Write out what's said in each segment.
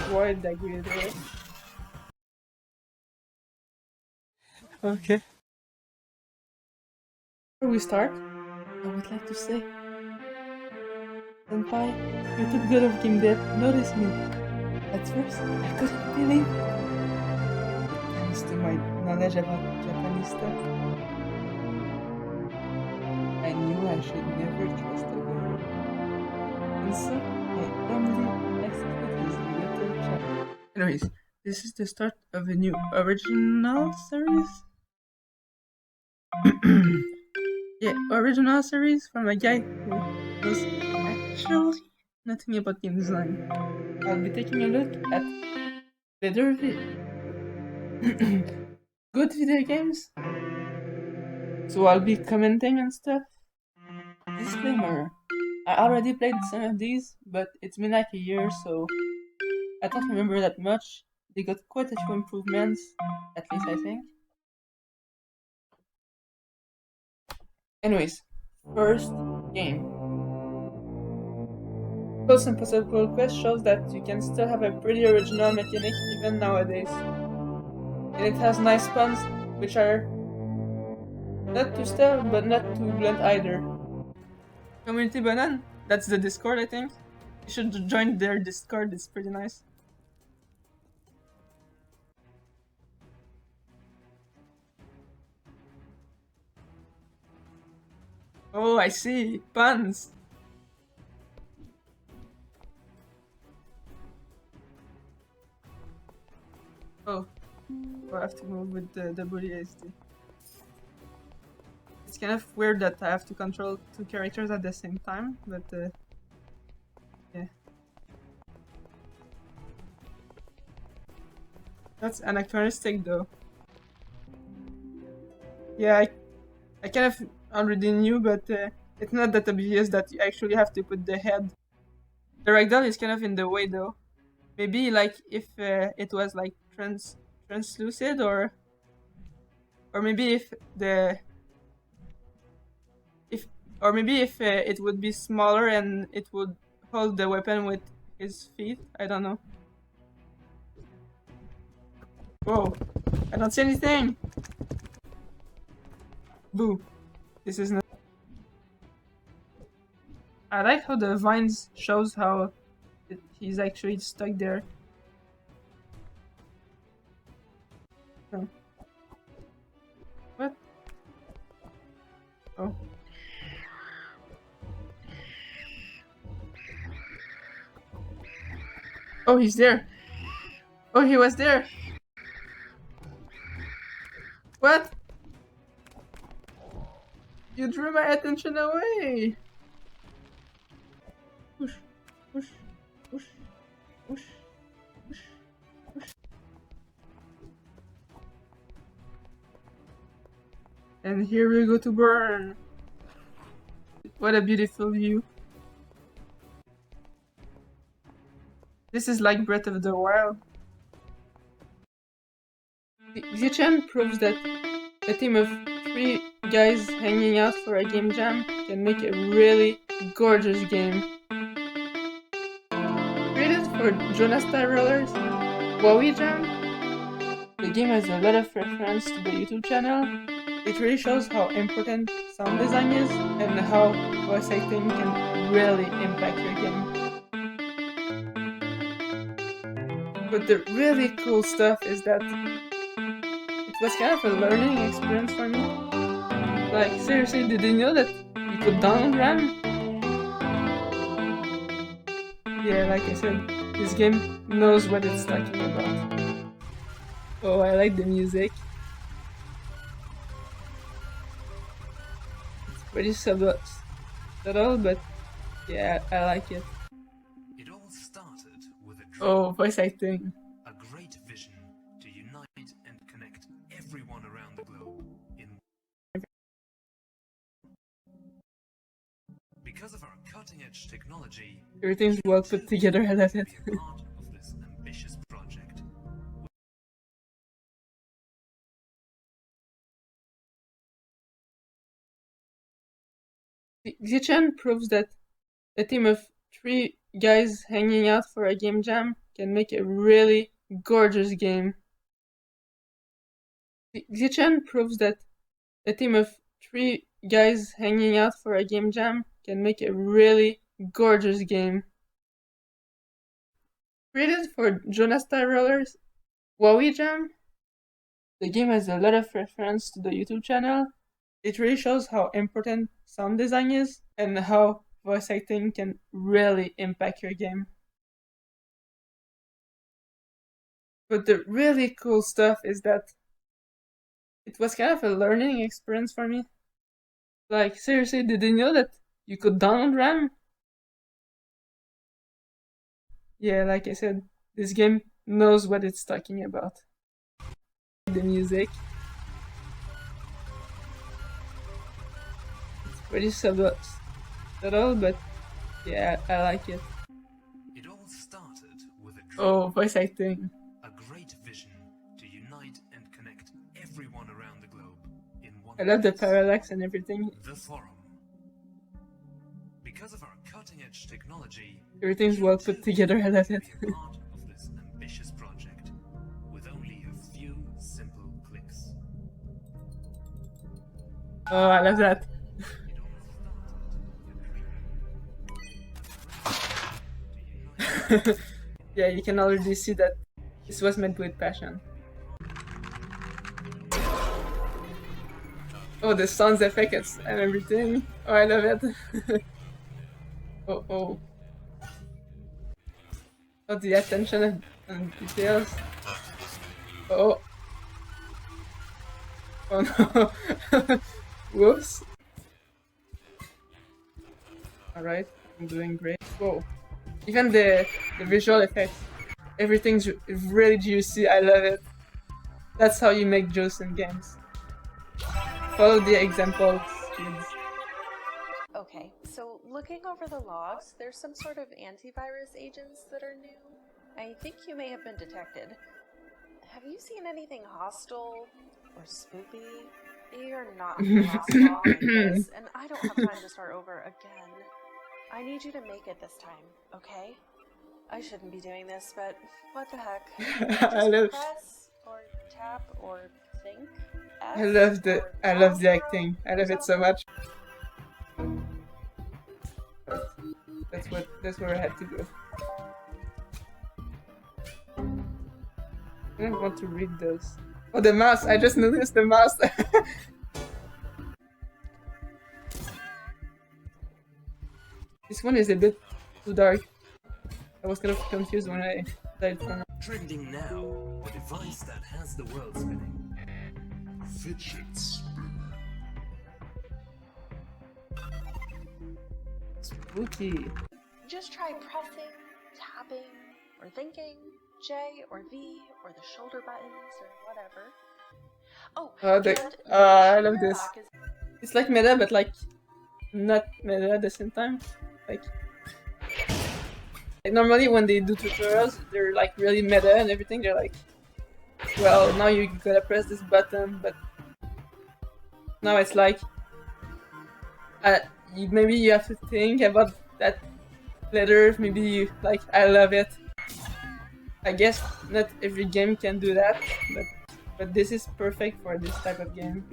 destroyed the Glitcheon. Okay. Before we start, I would like to say, Senpai, your typical of game dev noticed me. At first, I couldn't believe it. Thanks to my knowledge about Japanese stuff, I knew I should never trust a girl. And so, I humbly accepted his little challenge. Anyways, this is the start of a new original series. Yeah, original series from a guy who knows actually nothing about game design. I'll be taking a look at better good video games. So I'll be commenting and stuff. Disclaimer, I already played some of these, but it's been like a year, so I don't remember that much. They got quite a few improvements, at least I think. Anyways, first game. Close Impossible Quest shows that you can still have a pretty original mechanic even nowadays. And it has nice puns, which are not too stealth, but not too blunt either. Community Banan, that's the Discord I think. You should join their Discord, it's pretty nice. Oh, I see, puns! Oh, I have to move with the WASD. It's kind of weird that I have to control two characters at the same time, but yeah. That's anachronistic though. Yeah, I kind of already knew, but it's not that obvious that you actually have to put the head. The ragdoll is kind of in the way though. Maybe like if it was like translucid, or maybe if it would be smaller and it would hold the weapon with his feet. I don't know. Whoa, I don't see anything. Boo. This is not. I like how the vines shows how he's actually stuck there. Oh. What? Oh. Oh, he's there. Oh, he was there. What? You drew my attention away. Push, push, push, push, push, push. And here we go to burn. What a beautiful view. This is like Breath of the Wild. Glitcheon proves that a team of 3 guys hanging out for a game jam can make a really gorgeous game. Created for Jonas Tyrellers, Wowie Jam, the game has a lot of reference to the YouTube channel. It really shows how important sound design is and how voice acting can really impact your game. But the really cool stuff is that it was kind of a learning experience for me. Like, seriously, did you know that you could download RAM? Yeah, like I said, this game knows what it's talking about. Oh, I like the music. It's pretty subtle, but yeah, I like it. It all started with a dream. Oh, voice acting. A great vision to unite and connect everyone around the globe in. Because of our cutting-edge technology, Everything's well put together, I love it. be a part of this ambitious project. Glitcheon proves that a team of 3 guys hanging out for a game jam can make a really gorgeous game. Glitcheon proves that a team of 3 guys hanging out for a game jam can make a really gorgeous game. Created for Jonas Tyreller's Wowie Jam, the game has a lot of reference to the YouTube channel. It really shows how important sound design is and how voice acting can really impact your game. But the really cool stuff is that it was kind of a learning experience for me. Like, seriously, did you know that you could download RAM? Yeah, like I said, this game knows what it's talking about. The music. It's pretty subtle, but yeah, I like it. It all started with a dream. Oh, voice acting. A great vision to unite and connect everyone around the globe in one I love the place. parallax and everything. The forum. Because of our cutting-edge technology, Everything's well put together, I love it. be a part of this ambitious project with only a few simple clicks. Oh, I love that. It all started with a dream. Yeah, you can already see that this was made with passion. Oh, the sound effects and everything. Oh, I love it. Oh. Oh, the attention and details. Oh. Oh no. Whoops. Alright, I'm doing great. Whoa. Even the visual effects. Everything's really juicy, I love it. That's how you make juice in games. Follow the examples, kids. Okay, so looking over the logs, there's some sort of antivirus agents that are new. I think you may have been detected. Have you seen anything hostile or spoopy? You're not hostile like this, and I don't have time to start over again. I need you to make it this time, okay? I shouldn't be doing this, but what the heck? Just press or tap or think. I love the acting. I love it so much. That's where I had to go. I don't want to read those. Oh, the mouse! I just noticed the mouse. This one is a bit too dark. I was kind of confused when I died from it. Trending now, a device that has the world spinning. Fidget spinner. Spooky. Just try pressing, tapping, or thinking, J or V or the shoulder buttons or whatever. Oh, I love this. It's like meta, but like not meta at the same time. Like normally when they do tutorials, they're like really meta and everything. They're like, well, now you gotta press this button, but now it's like, maybe you have to think about that letter. Maybe you like, I love it. I guess not every game can do that, but this is perfect for this type of game.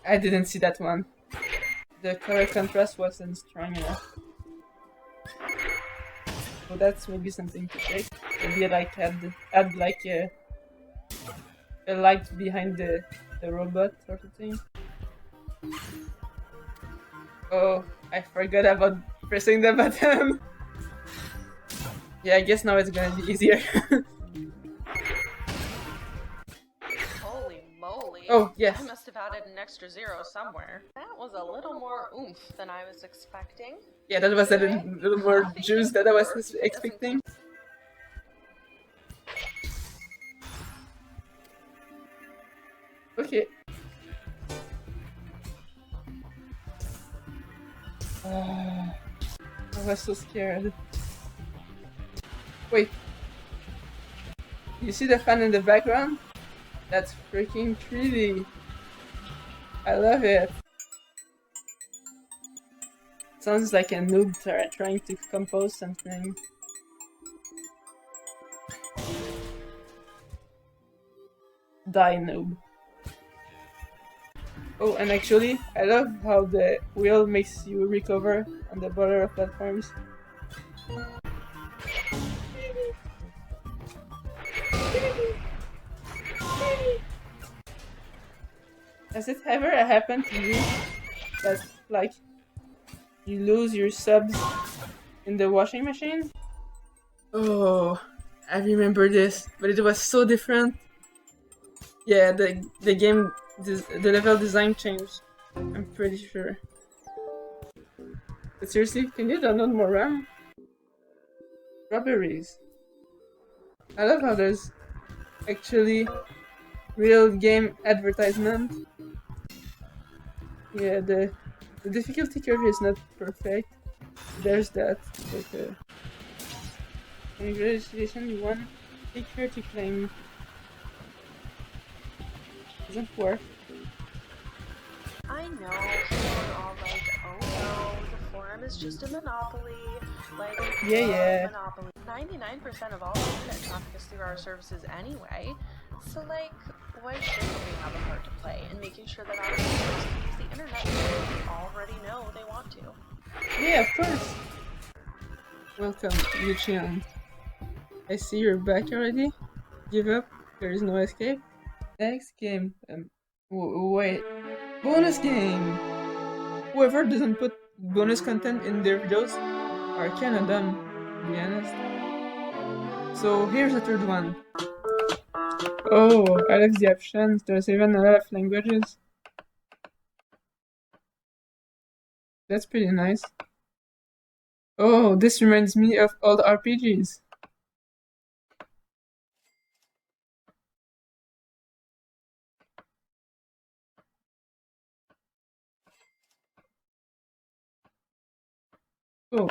I didn't see that one. The color contrast wasn't strong enough. So that's maybe something to check. Maybe like add like a light behind the robot or something. Oh, I forgot about pressing the button. Yeah, I guess now it's gonna be easier. Holy moly. Oh, yes. I must have added an extra 0 somewhere. That was a little more oomph than I was expecting. Yeah, that was a little more juice than I was expecting. Okay. I was so scared. Wait. You see the fan in the background? That's freaking pretty. I love it. Sounds like a noob trying to compose something. Die, noob. Oh, and actually, I love how the wheel makes you recover on the border of platforms. Has it ever happened to you that, like, you lose your subs in the washing machine? Oh, I remember this, but it was so different. Yeah, the game, the level design changed. I'm pretty sure. But seriously, can you download more RAM? Strawberries. I love how there's actually real game advertisement. Yeah, the difficulty curve is not perfect. There's that, but congratulations, you won. Take care to claim. Doesn't work. I know people are all like, oh no, the forum is just a monopoly. Like, Yeah. monopoly. 99% of all internet traffic is through our services anyway. So, like, why shouldn't we have a part to play in making sure that our users can use the internet because we already know they want to? Yeah, of course. Welcome, Glitcheon. I see you're back already. Give up. There is no escape. Next game. Wait. Bonus game. Whoever doesn't put bonus content in their videos are kinda dumb, to be honest. So here's the third one. Oh, I like the options. There's even a lot of languages. That's pretty nice. Oh, this reminds me of old RPGs. Cool.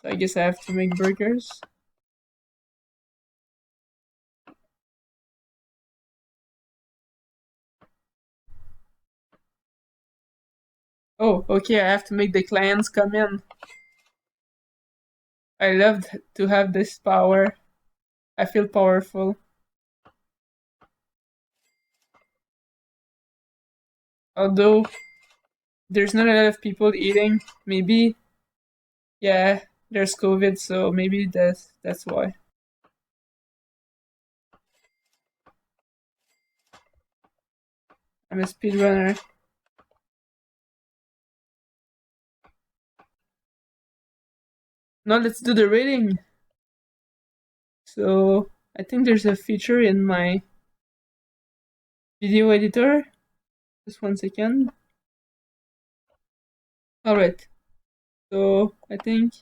So I guess I have to make burgers. Oh, okay, I have to make the clients come in. I love to have this power. I feel powerful. Although there's not a lot of people eating, maybe, yeah, there's COVID, so maybe that's why. I'm a speedrunner. Now let's do the rating. So I think there's a feature in my video editor. Just 1 second. Alright. So I think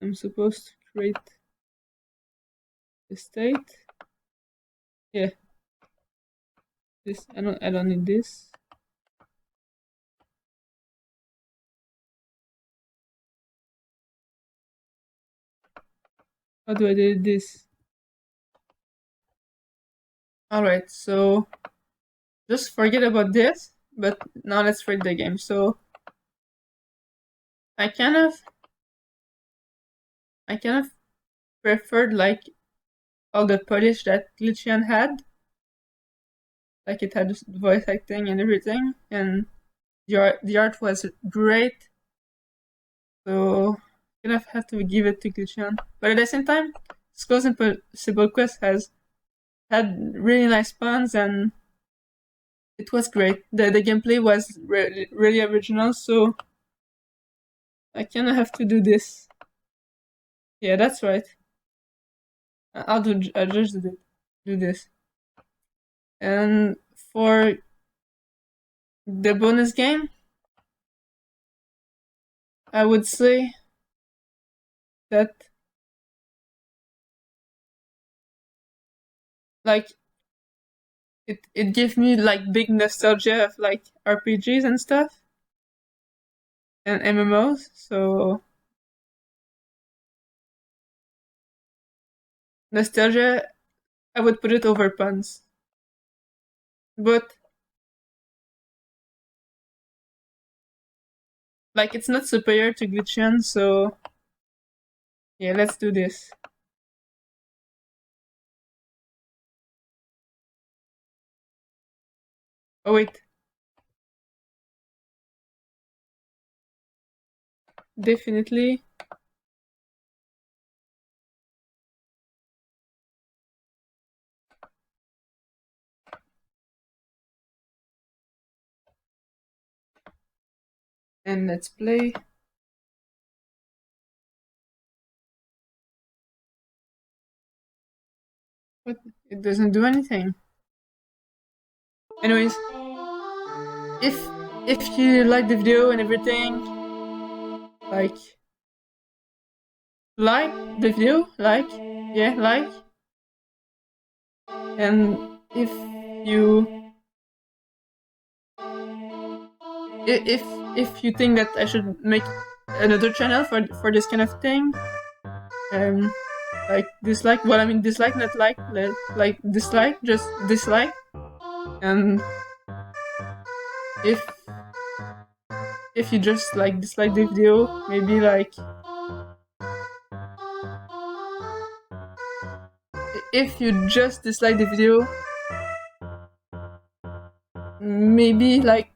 I'm supposed to create a state. Yeah. This I don't need this. How do I do this? Alright, so just forget about this, but now let's rate the game. So I kind of preferred like all the polish that Glitcheon had. Like it had voice acting and everything, and the art was great. So kind of have to give it to Glitcheon. But at the same time, Skulls Impossible Quest has had really nice puns and it was great. The gameplay was really original, so I kind of have to do this. Yeah, that's right. I'll just do this. And for the bonus game, I would say that like it gave me like big nostalgia of like RPGs and stuff and MMOs. So nostalgia, I would put it over puns. But like, it's not superior to Glitcheon, so yeah, let's do this. Oh wait, definitely. And let's play. But it doesn't do anything. Anyways, if if you like the video and everything, like the video, yeah, and you if you think that I should make another channel for this kind of thing, like dislike. Well, I mean dislike, not like dislike, just dislike. And if you just like dislike the video, maybe like if you just dislike the video, maybe like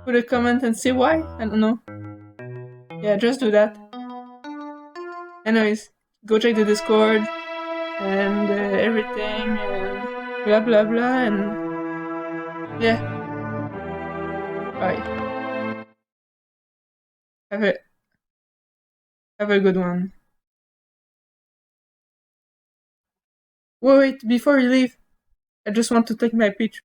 put a comment and say why. I don't know. Yeah, just do that. Anyways, go check the Discord and everything and blah blah blah, and yeah, bye. Have a have a good one. Wait, before you leave, I just want to take my picture.